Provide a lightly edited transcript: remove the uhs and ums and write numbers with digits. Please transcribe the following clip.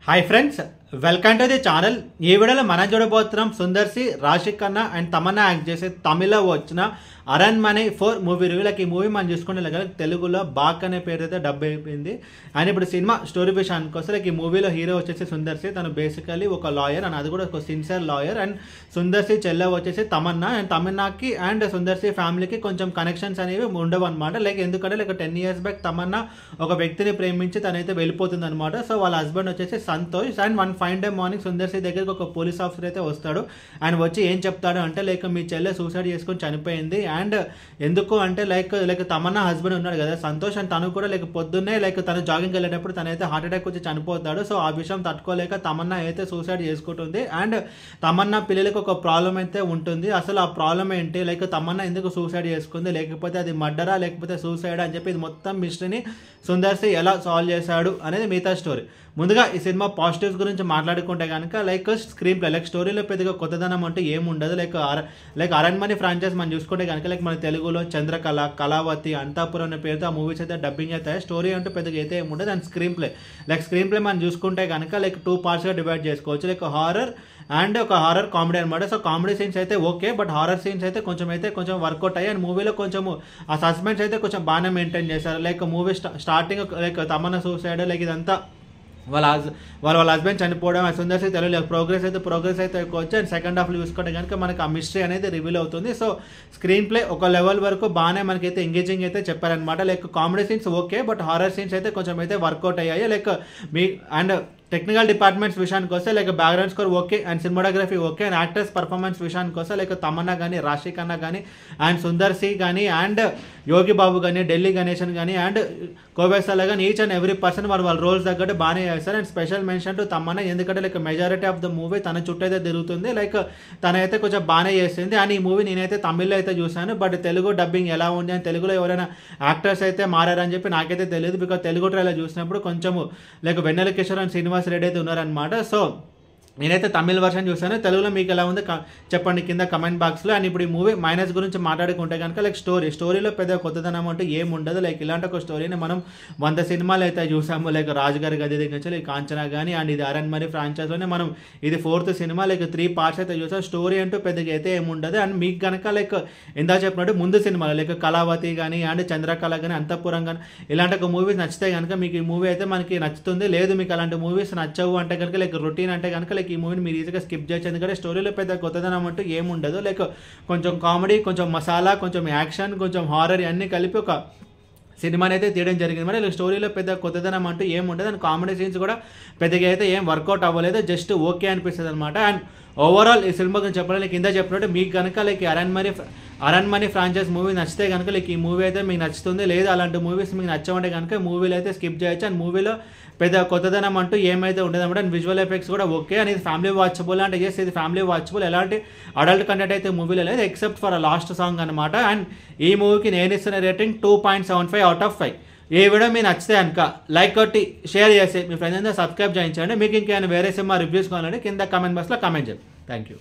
Hi friends, welcome to the channel. ఈ వీడియోలో మనం చూడబోతున్నాం సుందర్ సి, రాశి ఖన్నా అండ్ తమన్నా యాక్ట్ చేసే తమిళ్లో వచ్చిన అరణ్మనే 4 మూవీ రివ్యూలకి. ఈ మూవీ మనం చూసుకుంటే తెలుగులో బాక్ అనే పేరు అయితే డబ్ అయిపోయింది. అండ్ ఇప్పుడు సినిమా స్టోరీ విషయానికి వస్తే ఈ మూవీలో హీరో వచ్చేసి సుందర్ సి. తను బేసికలీ ఒక లాయర్ అండ్ అది కూడా ఒక sincere lawyer. And Sundar C చెల్లె వచ్చేసి తమన్నా. అండ్ తమన్నాకి అండ్ సుందర్ సి ఫ్యామిలీకి కొంచెం కనెక్షన్స్ అనేవి ఉండవు అనమాట. ఎందుకంటే 10 years బ్యాక్ తమన్నా ఒక వ్యక్తిని ప్రేమించి తనైతే వెళ్ళిపోతుంది అనమాట. సో వాళ్ళ హస్బెండ్ వచ్చేసి Santosh. And one fine day morning Sundar సి దగ్గరికి ఒక పోలీస్ ఆఫీసర్ అయితే వస్తాడు. అండ్ వచ్చి ఏం చెప్తాడు అంటే మీ చెల్లె సూసైడ్ చేసుకొని చనిపోయింది. అండ్ ఎందుకు అంటే తమన్నా హస్బెండ్ ఉన్నాడు కదా సంతోష్, అండ్ తను కూడా పొద్దున్నే తను జాగింగ్ వెళ్ళేటప్పుడు తనైతే హార్ట్ అటాక్ వచ్చి చనిపోతాడు. సో ఆ విషయం తట్టుకోలేక తమన్నా అయితే సూసైడ్ చేసుకుంటుంది. అండ్ తమన్నా పిల్లలకి ఒక ప్రాబ్లం అయితే ఉంటుంది. అసలు ఆ ప్రాబ్లం ఏంటి, తమన్నా ఎందుకు సూసైడ్ చేసుకుంది, లేకపోతే అది మర్డరా లేకపోతే సూసైడ్ అని చెప్పి ఇది మొత్తం మిస్టరీని సుందర్ సి ఎలా సాల్వ్ చేశాడు అనేది మిగతా స్టోరీ. ముందుగా ఈ సినిమా పాజిటివ్స్ గురించి మాట్లాడుకుంటే కనుక స్క్రీన్ ప్లే స్టోరీలో పెద్దగా కొత్తదనం అంటే ఏముండదు. అరణ్మనే ఫ్రాంచైజ్ మనం చూసుకుంటే కనుక మన తెలుగులో చంద్రకళ, కళావతి, అంతాపురం అనే పేరుతో ఆ మూవీస్ అయితే డబ్బింగ్ అవుతాయి. స్టోరీ అంటే పెద్దగా అయితే ఏముండదు. అండ్ స్క్రీన్ ప్లే మనం చూసుకుంటే కనుక 2 partsగా డివైడ్ చేసుకోవచ్చు. హారర్ అండ్ ఒక హారర్ కామెడీ అనమాట. సో కామెడీ సీన్స్ అయితే ఓకే, బట్ హారర్ సీన్స్ అయితే కొంచెం వర్కౌట్ అయ్యి. అండ్ మూవీలో కొంచెం ఆ సస్పెన్స్ అయితే కొంచెం బాగానే మెయింటైన్ చేశారు. మూవీ స్టార్టింగ్ తమన్నా సూసైడ్ ఇదంతా వాళ్ళ హస్బెండ్ చనిపోవడం, సుందర్ సి తెలుగు ప్రోగ్రెస్ అయితే ఎక్కువ వచ్చి. అండ్ సెకండ్ హాఫ్లో చూసుకుంటే కనుక మనకి ఆ మిస్టరీ అనేది రివీల్ అవుతుంది. సో స్క్రీన్ ప్లే ఒక లెవెల్ వరకు బాగానే మనకైతే ఎంగేజింగ్ అయితే చెప్పారనమాట. Comedy scenes okay, but horror scenes అయితే కొంచెం అయితే వర్కౌట్ అయ్యాయి. అండ్ టెక్నికల్ డిపార్ట్మెంట్స్ విషయానికి వస్తే background score okay, and cinematography okay, and actors performance విషయానికి వస్తే తమన్నా కానీ, రాశి ఖన్నా కానీ, అండ్ సుందర్ సి కానీ, అండ్ యోగి బాబు కానీ, ఢిల్లీ గణేషన్ కానీ, అండ్ కోబేసాల కానీ, ఈచ్ అండ్ ఎవ్రీ పర్సన్ వాళ్ళ రోల్స్ తగ్గట్టు బాగానే చేస్తారు. And special mention to Tamannaah, ఎందుకంటే మెజారిటీ ఆఫ్ ద మూవీ తన చుట్టూ అయితే తిరుగుతుంది. తనైతే కొంచెం బాగానే చేస్తుంది. అండ్ ఈ మూవీ నేనైతే తమిళ్లో అయితే చూసాను, బట్ తెలుగు డబ్బింగ్ ఎలా ఉంది అని తెలుగులో ఎవరైనా యాక్టర్స్ అయితే మారారని చెప్పి నాకైతే తెలియదు. బికాజ్ తెలుగు ట్రైలర్ చూసినప్పుడు కొంచెము వెన్నెల కిషోర్ అండ్ శ్రీనివాస్ రెడ్డి అయితే ఉన్నారనమాట. సో నేనైతే తమిళ వర్షన్ చూసాను. తెలుగులో మీకు ఎలా ఉంది చెప్పండి కింద కమెంట్ బాక్స్లో. అండ్ ఇప్పుడు ఈ మూవీ మైనస్ గురించి మాట్లాడుకుంటే కనుక స్టోరీలో పెద్ద కొత్తదనం అంటూ ఏం ఉండదు. ఇలాంటి ఒక స్టోరీని మనం 100 సినిమాలు అయితే చూసాము. రాజుగారి గది దగ్గర నుంచి కాంచనా కానీ, అండ్ ఇది అరణ్మనే ఫ్రాంచైజ్లోనే మనం ఇది 4th సినిమా. 3 parts అయితే చూసాం. స్టోరీ అంటూ పెద్దగా అయితే ఏముండదు. అండ్ మీకు కనుక ఇందా చెప్పినట్టు ముందు సినిమాలు కళావతి కానీ, అండ్ చంద్రకళ కానీ, అంతఃపురం కానీ ఇలాంటి ఒక మూవీస్ నచ్చితే కనుక మీకు ఈ మూవీ అయితే మనకి నచ్చుతుంది. లేదు మీకు అలాంటి మూవీస్ నచ్చవు అంటే కనుక రొటీన్ అంటే కనుక ఈ మూవీని మీరు ఈజీగా స్కిప్ చేయొచ్చు. ఎందుకంటే స్టోరీలో పెద్ద కొత్తదనం అంటూ ఏముండదు. కొంచెం కామెడీ, కొంచెం మసాలా, కొంచెం యాక్షన్, కొంచెం హారర్ అన్నీ కలిపి ఒక సినిమాని అయితే తీయడం జరిగింది. మరి స్టోరీలో పెద్ద కొత్తదనం అంటూ ఏముండదు. అండ్ కామెడీ సీన్స్ కూడా పెద్దగా అయితే ఏం వర్కౌట్ అవ్వలేదు, జస్ట్ ఓకే అనిపిస్తుంది అనమాట. అండ్ ఓవరాల్ ఈ సినిమా గురించి చెప్పాలి కింద చెప్పినట్టు మీకు కనుక అరణ్మనే ఫ్రాంచైజ్ మూవీ నచ్చితే కనుక ఈ మూవీ అయితే మీకు నచ్చుతుంది. లేదు అలాంటి మూవీస్ మీకు నచ్చవంటే కనుక మూవీలో అయితే స్కిప్ చేయొచ్చు. అండ్ మూవీలో పెద్ద కొత్తదనం అంటూ ఏమైతే ఉండదు అనమాట. అండ్ విజువల్ ఎఫెక్ట్స్ కూడా ఓకే. అండ్ ఇది ఫ్యామిలీ వాచబుల్ అంటే ఇది ఫ్యామిలీ వాచబుల్. ఎలాంటి అడల్ట్ కంటెంట్ అయితే మూవీలో లేదు ఎక్సెప్ట్ ఫర్ లాస్ట్ సాంగ్ అనమాట. అండ్ ఈ మూవీకి నేను ఇస్తున్న రేటింగ్ 2.75 out of 5. ఈ వీడియో మీకు నచ్చితే కనుక లైక్ కొట్టి షేర్ చేసి మీ ఫ్రెండ్స్ అందరూ సబ్స్క్రైబ్ చేయించండి. మీకు ఇంకేమైనా వేరే సినిమా రివ్యూస్ కావాలంటే కింద కమెంట్ బాక్స్లో కమెంట్ చేయండి. Thank you.